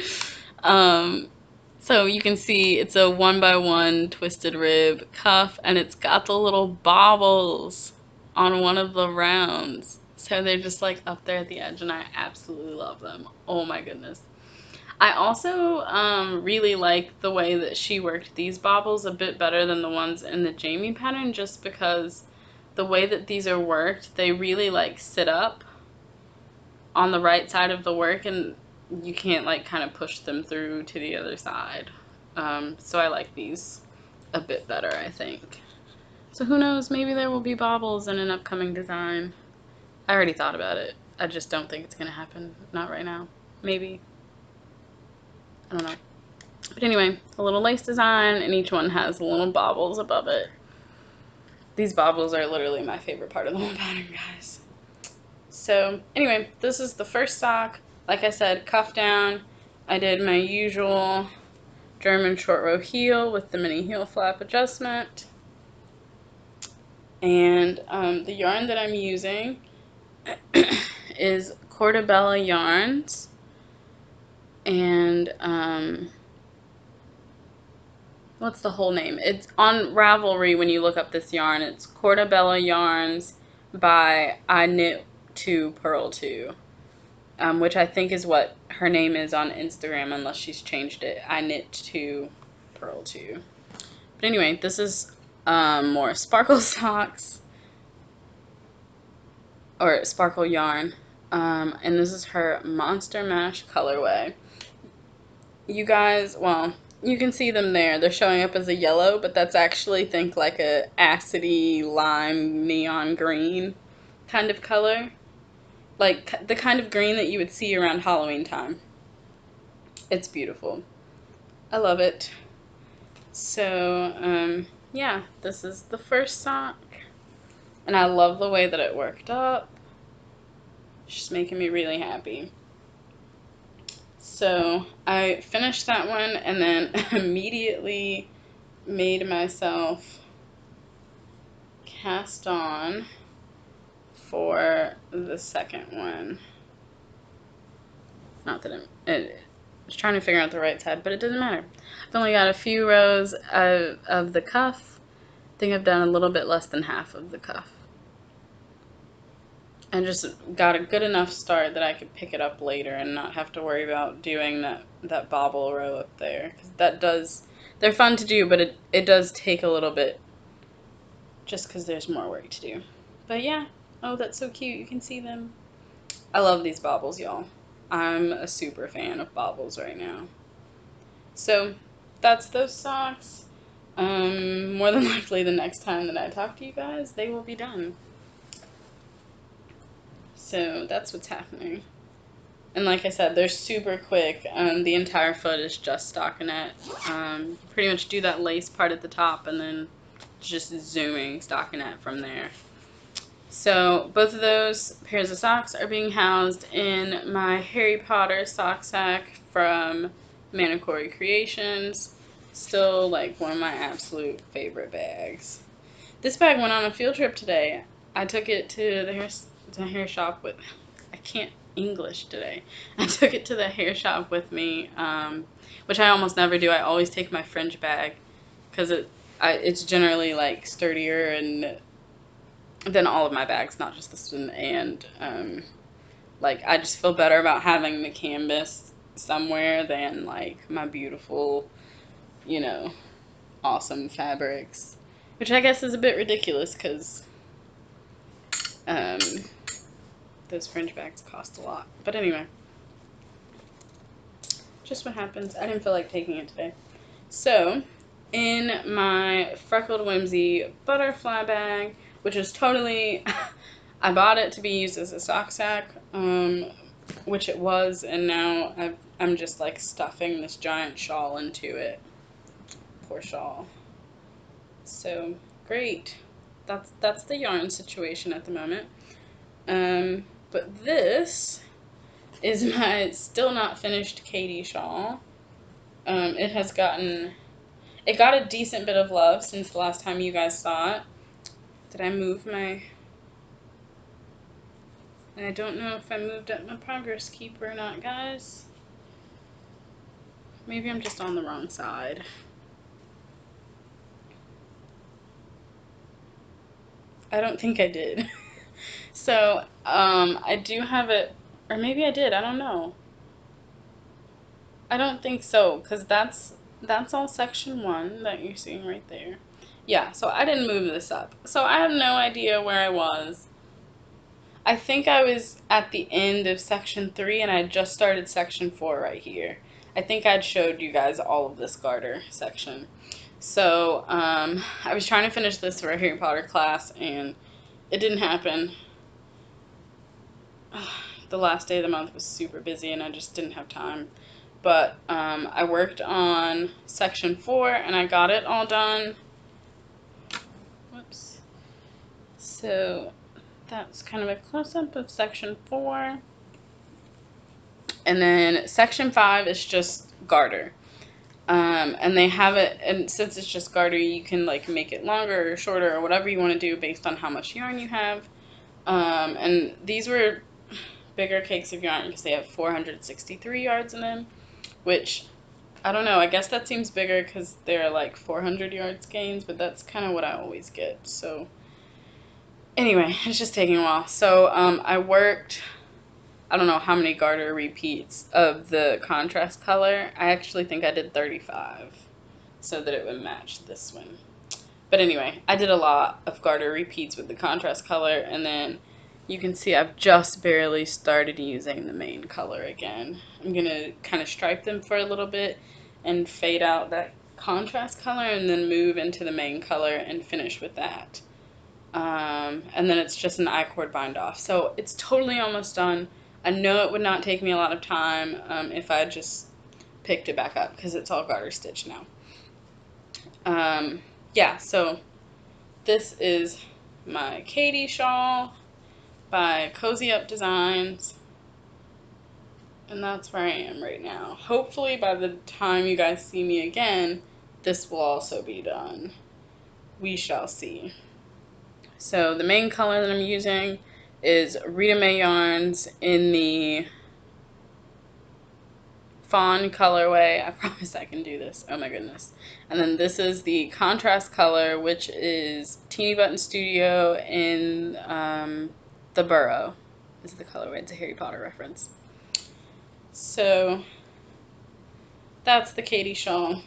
So you can see it's a 1x1 twisted rib cuff, and it's got the little baubles on one of the rounds. So they're just like up there at the edge, and I absolutely love them. Oh my goodness. I also really like the way that she worked these baubles a bit better than the ones in the Jamie pattern, just because the way that these are worked, they really like sit up on the right side of the work, and you can't like kind of push them through to the other side. So I like these a bit better, I think. So who knows, maybe there will be baubles in an upcoming design. I already thought about it. I just don't think it's gonna happen. Not right now. Maybe. I don't know. But anyway, a little lace design, and each one has little baubles above it. These baubles are literally my favorite part of the whole pattern, guys. So anyway, this is the first sock. Like I said, cuff down. I did my usual German short row heel with the mini heel flap adjustment. And the yarn that I'm using is Portabella yarns, and what's the whole name? It's on Ravelry. When you look up this yarn, it's Portabella Yarns by I Knit to Purl To, which I think is what her name is on Instagram, unless she's changed it. I Knit to Purl To. But anyway, this is more sparkle socks, or sparkle yarn, and this is her Monster Mash colorway. You guys, well, you can see them there. They're showing up as a yellow, but that's actually, think like a acidy lime neon green kind of color. Like the kind of green that you would see around Halloween time. It's beautiful. I love it. So, yeah, this is the first sock. And I love the way that it worked up. It's just making me really happy. So I finished that one, and then immediately made myself cast on for the second one. Not that I was trying to figure out the right side, but it doesn't matter. I've only got a few rows of the cuff. I think I've done a little bit less than half of the cuff. I just got a good enough start that I could pick it up later and not have to worry about doing that bobble row up there. Because they're fun to do, but it does take a little bit just because there's more work to do. But yeah, oh, that's so cute. You can see them. I love these baubles, y'all. I'm a super fan of baubles right now. So that's those socks. More than likely the next time that I talk to you guys, they will be done. So that's what's happening. And like I said, they're super quick. The entire foot is just stockinette. You pretty much do that lace part at the top and then just zooming stockinette from there. So both of those pairs of socks are being housed in my Harry Potter sock sack from Manicory Creations. Still like one of my absolute favorite bags. This bag went on a field trip today. I took it to the hair shop with, I can't English today. I took it to the hair shop with me, which I almost never do. I always take my fringe bag because it's generally like sturdier and than all of my bags, not just this one. And like I just feel better about having the canvas somewhere than like my beautiful, you know, awesome fabrics, which I guess is a bit ridiculous because those fringe bags cost a lot. But anyway, just what happens. I didn't feel like taking it today. So in my Freckled Whimsy butterfly bag, which is totally, I bought it to be used as a sock sack, which it was, and now I'm just like stuffing this giant shawl into it. Poor shawl. So great. That's the yarn situation at the moment. But this is my still not finished Katie shawl. It got a decent bit of love since the last time you guys saw it. Did I move my... I don't know if I moved up my progress keeper or not, guys. Maybe I'm just on the wrong side. I don't think I did. So, I do have it, or maybe I did, I don't know. I don't think so, because that's all section 1 that you're seeing right there. Yeah, so I didn't move this up. So I have no idea where I was. I think I was at the end of section 3 and I just started section 4 right here. I think I'd showed you guys all of this garter section. So I was trying to finish this for a Harry Potter class and it didn't happen. The last day of the month was super busy and I just didn't have time. But I worked on section 4 and I got it all done. Whoops. So that's kind of a close-up of section 4. And then section 5 is just garter. And they have it, and since it's just garter, you can like make it longer or shorter or whatever you want to do based on how much yarn you have. And these were bigger cakes of yarn because they have 463 yards in them, which I don't know, I guess that seems bigger because they're like 400 yard skeins, but that's kind of what I always get. So anyway, it's just taking a while. So I worked, I don't know how many garter repeats of the contrast color. I actually think I did 35 so that it would match this one. But anyway, I did a lot of garter repeats with the contrast color, and then you can see I've just barely started using the main color again. I'm going to kind of stripe them for a little bit and fade out that contrast color and then move into the main color and finish with that. And then it's just an I-cord bind off. So it's totally almost done. I know it would not take me a lot of time if I just picked it back up because it's all garter stitch now. Yeah, so this is my Katie shawl by Cozy Up Designs, and that's where I am right now. Hopefully by the time you guys see me again, this will also be done. We shall see. So the main color that I'm using is Rita Mae yarns in the fawn colorway. I promise I can do this. Oh my goodness. And then this is the contrast color, which is Teeny Button Studio in the Burrow. is the colorway. It's a Harry Potter reference. So that's the Katie shawl.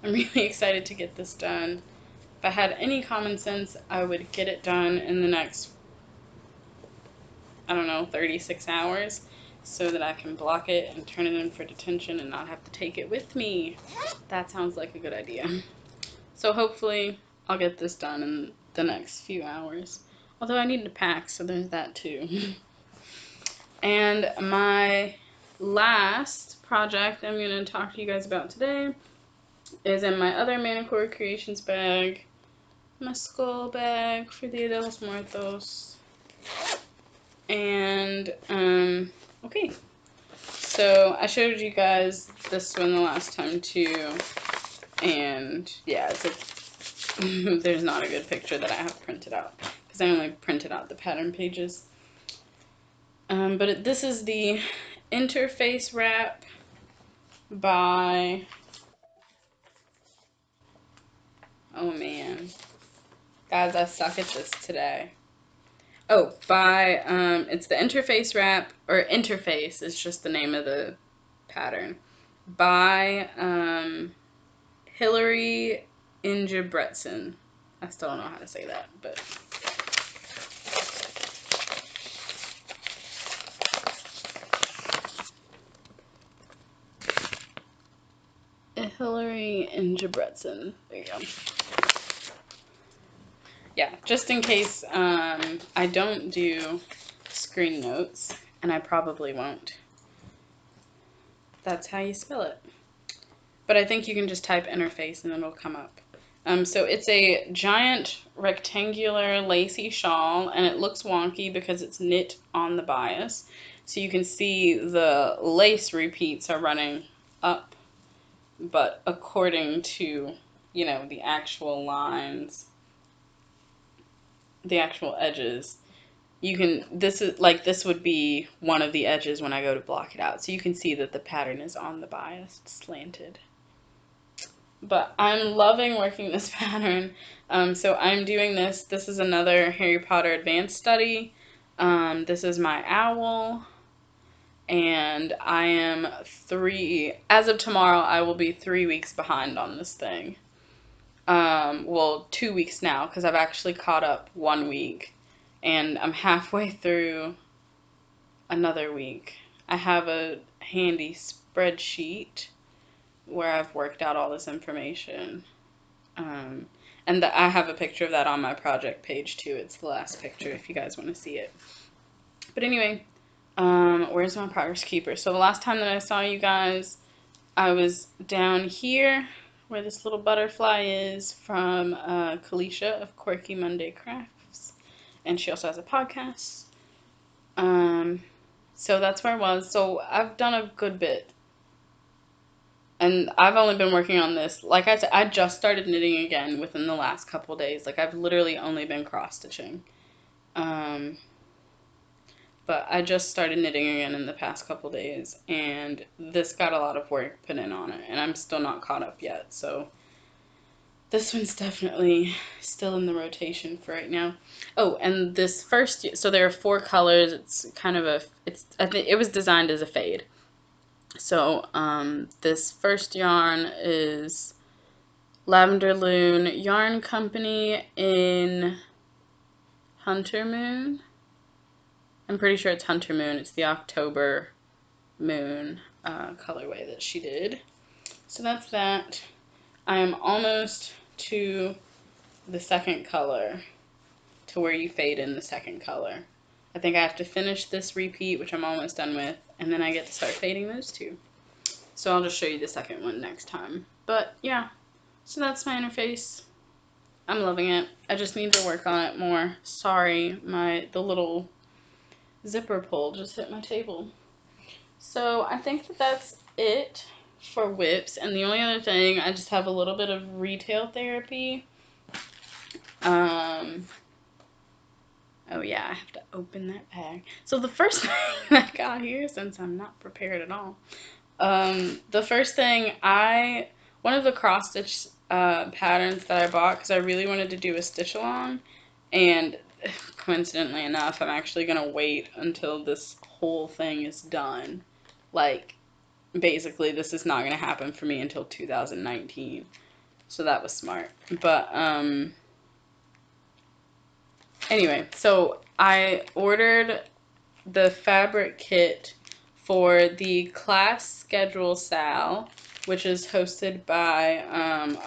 I'm really excited to get this done. If I had any common sense, I would get it done in the next, I don't know, 36 hours so that I can block it and turn it in for detention and not have to take it with me. That sounds like a good idea. So hopefully I'll get this done in the next few hours. Although I need to pack, so there's that too. And my last project I'm going to talk to you guys about today is in my other Manicure Creations bag. My skull bag for Dia de los Muertos. And, okay. So I showed you guys this one the last time too. And yeah, it's a, there's not a good picture that I have printed out because I only printed out the pattern pages. But this is the interface wrap by, oh man, guys, I suck at this today. Oh, by, it's the interface wrap, or interface is just the name of the pattern, by Hillary Ingebretson. I still don't know how to say that, but Hillary Ingebretson. There you go. Yeah, just in case I don't do screen notes, and I probably won't. That's how you spell it. But I think you can just type interface and it'll come up. So it's a giant rectangular lacy shawl, and it looks wonky because it's knit on the bias. So you can see the lace repeats are running up, but according to, you know, the actual lines, the actual edges, you can, this is like, this would be one of the edges when I go to block it out. So you can see that the pattern is on the bias, slanted. But I'm loving working this pattern. So I'm doing this. This is another Harry Potter advanced study. This is my owl. And I am as of tomorrow, I will be 3 weeks behind on this thing. Well, 2 weeks now, because I've actually caught up 1 week. And I'm halfway through another week. I have a handy spreadsheet where I've worked out all this information. And I have a picture of that on my project page too. It's the last picture if you guys want to see it. But anyway, where's my progress keeper? So the last time that I saw you guys, I was down here where this little butterfly is from Kalisha of Quirky Monday Crafts. And she also has a podcast. So that's where I was. So I've done a good bit. And I've only been working on this, like I said, I just started knitting again within the last couple days. Like, I've literally only been cross-stitching. But I just started knitting again in the past couple days, and this got a lot of work put in on it, and I'm still not caught up yet, so this one's definitely still in the rotation for right now. Oh, and this first, so there are 4 colors. It's kind of a, I think it was designed as a fade. So, this first yarn is Lavender Loon Yarn Company in Hunter Moon. I'm pretty sure it's Hunter Moon. It's the October Moon colorway that she did. So that's that. I am almost to the second color, to where you fade in the second color. I think I have to finish this repeat, which I'm almost done with, and then I get to start fading those 2. So I'll just show you the second one next time. But yeah, so that's my interface. I'm loving it. I just need to work on it more. Sorry, the little zipper pull just hit my table. So I think that that's it for whips. And the only other thing, I just have a little bit of retail therapy. Oh yeah, I have to open that bag. So the first thing I got here, since I'm not prepared at all, the first thing one of the cross stitch patterns that I bought, because I really wanted to do a stitch along, and coincidentally enough, I'm actually gonna wait until this whole thing is done. Like, basically, this is not gonna happen for me until 2019. So that was smart. But, anyway, so I ordered the fabric kit for the class schedule sal, which is hosted by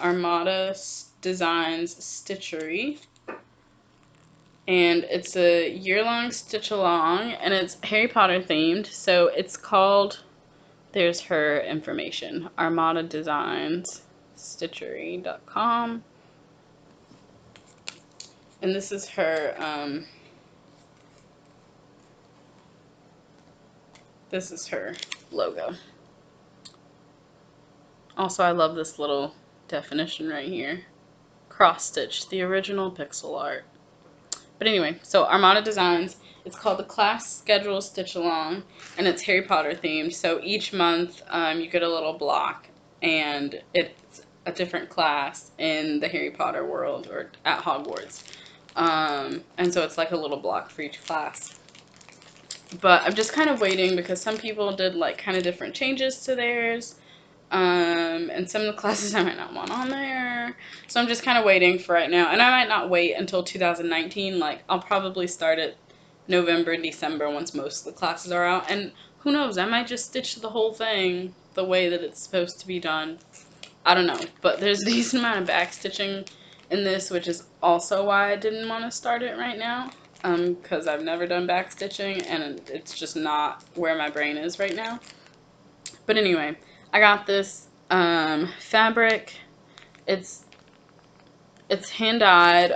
Armada Designs Stitchery. And it's a year-long stitch-along, and it's Harry Potter themed, so it's called, there's her information, Armada Designs Stitchery.com. And this is her, this is her logo. Also, I love this little definition right here. Cross-stitch, the original pixel art. But anyway, so Armada Designs, it's called the Class Schedule Stitch Along, and it's Harry Potter themed. So each month you get a little block, and it's a different class in the Harry Potter world, or at Hogwarts. And so it's like a little block for each class. But I'm just kind of waiting because some people did like kind of different changes to theirs. And some of the classes I might not want on there. So I'm just kind of waiting for right now. And I might not wait until 2019. Like, I'll probably start it November, December once most of the classes are out. And who knows, I might just stitch the whole thing the way that it's supposed to be done. I don't know. But there's a decent amount of back stitching in this, which is also why I didn't want to start it right now. Because I've never done back stitching, and it's just not where my brain is right now. But anyway, I got this fabric. It's hand dyed.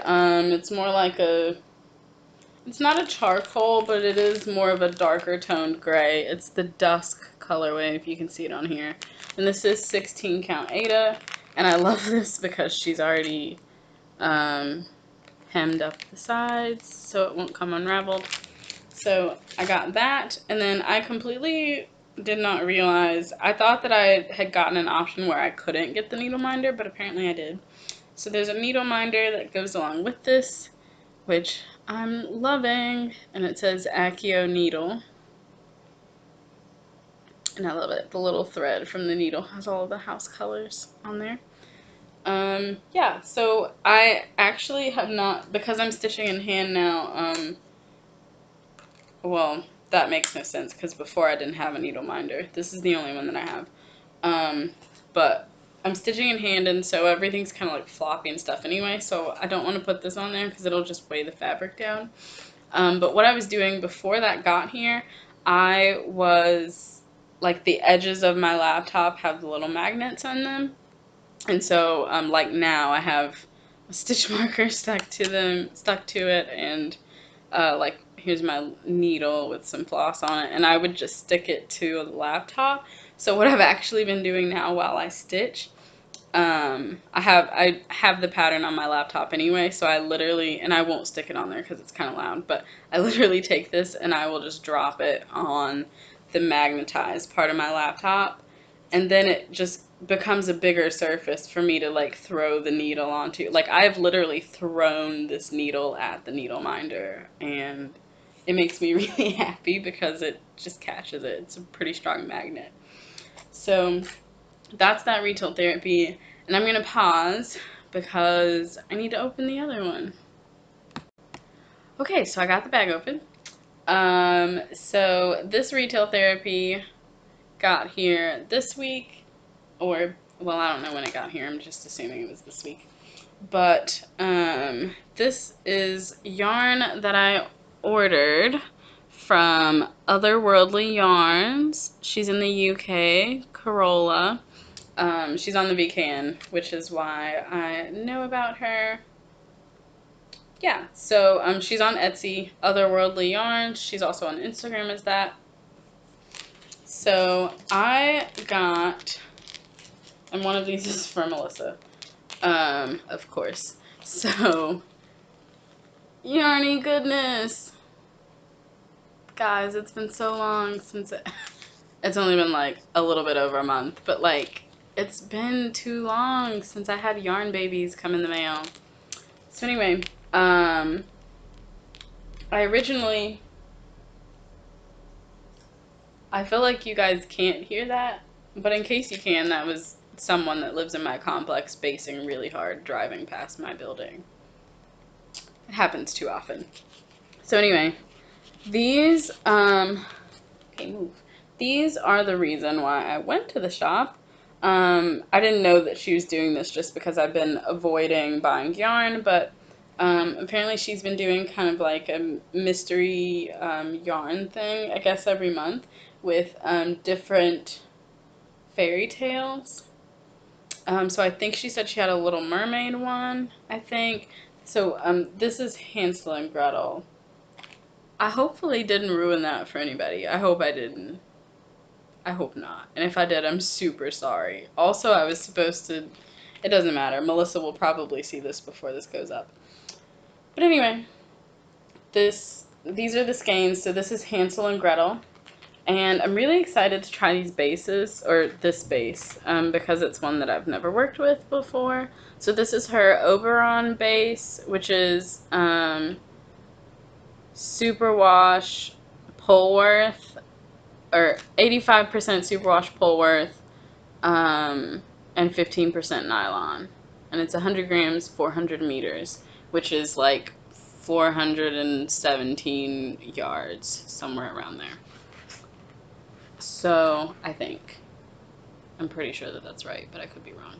It's more like it's not a charcoal, but it is more of a darker toned gray. It's the dusk colorway, if you can see it on here. And this is 16 count Aida, and I love this because she's already hemmed up the sides so it won't come unraveled. So I got that, and then I completely did not realize, I thought that I had gotten an option where I couldn't get the needle minder, but apparently I did. So there's a needle minder that goes along with this, which I'm loving, and it says Accio needle, and I love it. The little thread from the needle has all of the house colors on there. Yeah, so I actually have not, because I'm stitching in hand now, well, that makes no sense because before I didn't have a needle minder. This is the only one that I have. But I'm stitching in hand, and so everything's kind of like floppy and stuff anyway, so I don't want to put this on there because it'll just weigh the fabric down. But what I was doing before that got here, I was, like, the edges of my laptop have the little magnets on them. And so, like now, I have a stitch marker stuck to it, and, like, here's my needle with some floss on it, and I would just stick it to the laptop. So what I've actually been doing now while I stitch, I have the pattern on my laptop anyway, so I literally, and I won't stick it on there because it's kind of loud, but I literally take this and I will just drop it on the magnetized part of my laptop, and then it just becomes a bigger surface for me to like throw the needle onto. Like, I've literally thrown this needle at the needle minder, and it makes me really happy because it just catches it. It's a pretty strong magnet. So that's that retail therapy, and I'm gonna pause because I need to open the other one. Okay, so I got the bag open. So this retail therapy got here this week, or, well, I don't know when it got here, I'm just assuming it was this week. But this is yarn that I ordered from Otherworldly Yarns. She's in the UK, Corolla. She's on the VKN, which is why I know about her. Yeah, so she's on Etsy, Otherworldly Yarns. She's also on Instagram as that. So I got, and one of these is for Melissa, of course. So, yarny goodness. Guys, it's been so long since it's only been like a little bit over a month, but like, it's been too long since I had yarn babies come in the mail. So anyway, I feel like you guys can't hear that, but in case you can, that was someone that lives in my complex basing really hard driving past my building. It happens too often. So anyway, these, okay, move. These are the reason why I went to the shop. I didn't know that she was doing this just because I've been avoiding buying yarn, but apparently she's been doing kind of like a mystery yarn thing, I guess, every month with different fairy tales. So I think she said she had a Little Mermaid one, I think. So this is Hansel and Gretel. I hopefully didn't ruin that for anybody. I hope I didn't. I hope not. And if I did, I'm super sorry. Also, I was supposed to... It doesn't matter. Melissa will probably see this before this goes up. But anyway, these are the skeins. So this is Hansel and Gretel. And I'm really excited to try these bases, or this base, because it's one that I've never worked with before. So this is her Oberon base, which is superwash Polworth, or 85% superwash Polworth, and 15% nylon. And it's 100 grams, 400 meters, which is like 417 yards, somewhere around there. So, I think. I'm pretty sure that that's right, but I could be wrong.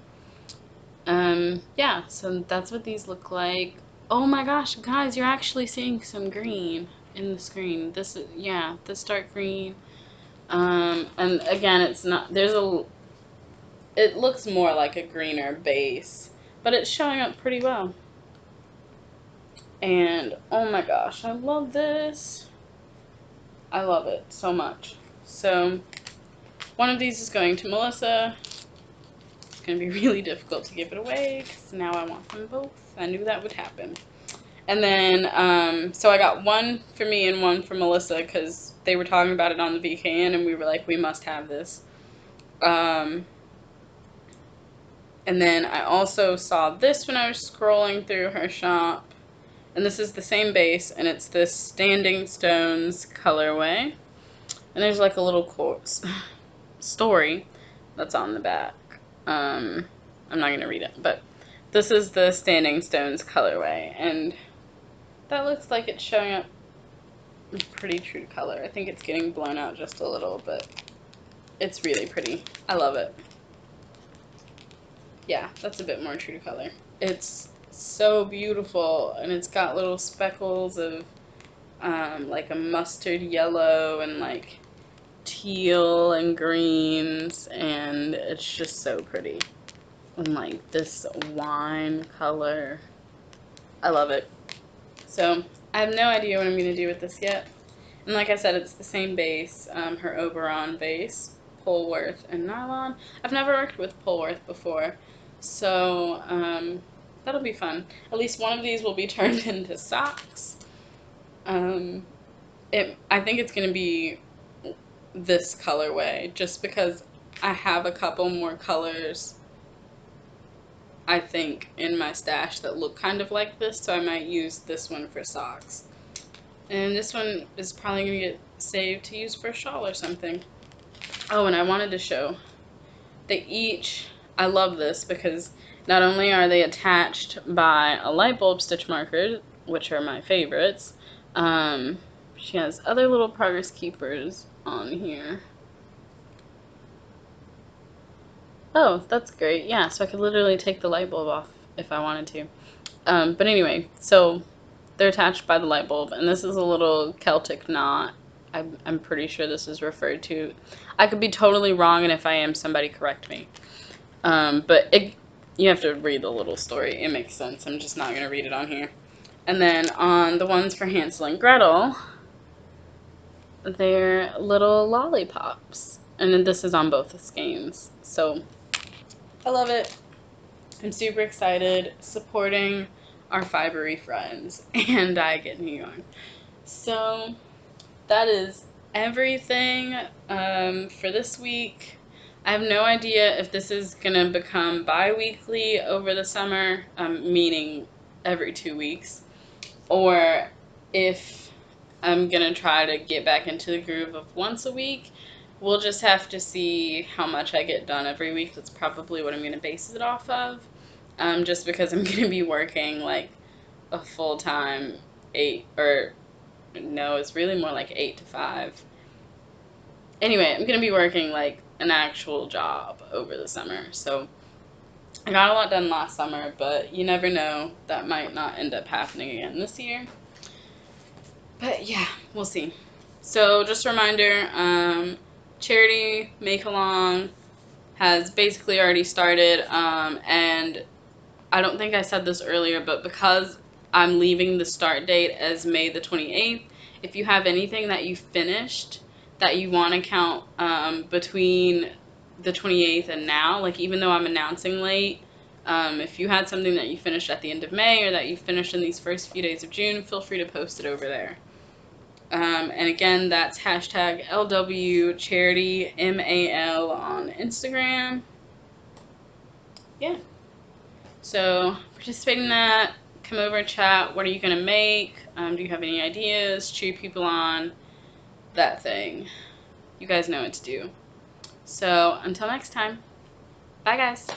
Yeah, so that's what these look like. Oh my gosh, guys, you're actually seeing some green in the screen. This is, yeah, this dark green. And again, it's not, it looks more like a greener base, but it's showing up pretty well. And, oh my gosh, I love this. I love it so much. So, one of these is going to Melissa. It's going to be really difficult to give it away because now I want them both. I knew that would happen. And then, so I got one for me and one for Melissa because they were talking about it on the VKN and we were like, we must have this. And then I also saw this when I was scrolling through her shop. And this is the same base, and it's this Standing Stones colorway. And there's like a little story that's on the back. I'm not going to read it, but this is the Standing Stones colorway, and that looks like it's showing up pretty true to color. I think it's getting blown out just a little, but it's really pretty. I love it. Yeah, that's a bit more true to color. It's so beautiful, and it's got little speckles of like a mustard yellow and like teal and greens, and it's just so pretty. And like this wine color, I love it. So I have no idea what I'm going to do with this yet. And like I said, it's the same base, her Oberon base, Polworth and nylon. I've never worked with Polworth before, so that'll be fun. At least one of these will be turned into socks. I think it's going to be this colorway, just because I have a couple more colors, I think, in my stash that look kind of like this, so I might use this one for socks. And this one is probably going to get saved to use for a shawl or something. Oh, and I wanted to show, I love this because not only are they attached by a light bulb stitch marker, which are my favorites, she has other little progress keepers on here. Oh, that's great. Yeah, so I could literally take the light bulb off if I wanted to. But anyway, so they're attached by the light bulb, and this is a little Celtic knot. I'm pretty sure this is referred to. I could be totally wrong, and if I am, somebody correct me. But you have to read the little story. It makes sense. I'm just not going to read it on here. And then on the ones for Hansel and Gretel, they're little lollipops. And then this is on both the skeins. So I love it. I'm super excited, supporting our fibery friends, and I get new yarn. So that is everything for this week. I have no idea if this is gonna become bi-weekly over the summer, meaning every 2 weeks, or if I'm going to try to get back into the groove of once a week. We'll just have to see how much I get done every week. That's probably what I'm going to base it off of. Just because I'm going to be working like a full-time 8, or no, it's really more like 8 to 5. Anyway, I'm going to be working like an actual job over the summer. So I got a lot done last summer, but you never know. That might not end up happening again this year. But yeah, we'll see. So just a reminder, charity make-along has basically already started, and I don't think I said this earlier, but because I'm leaving the start date as May the 28th, if you have anything that you finished that you want to count between the 28th and now, like even though I'm announcing late, if you had something that you finished at the end of May or that you finished in these first few days of June, feel free to post it over there. And again, that's hashtag LWCharityMAL on Instagram. Yeah. So participate in that. Come over and chat. What are you going to make? Do you have any ideas? Cheer people on. That thing. You guys know what to do. So until next time. Bye, guys.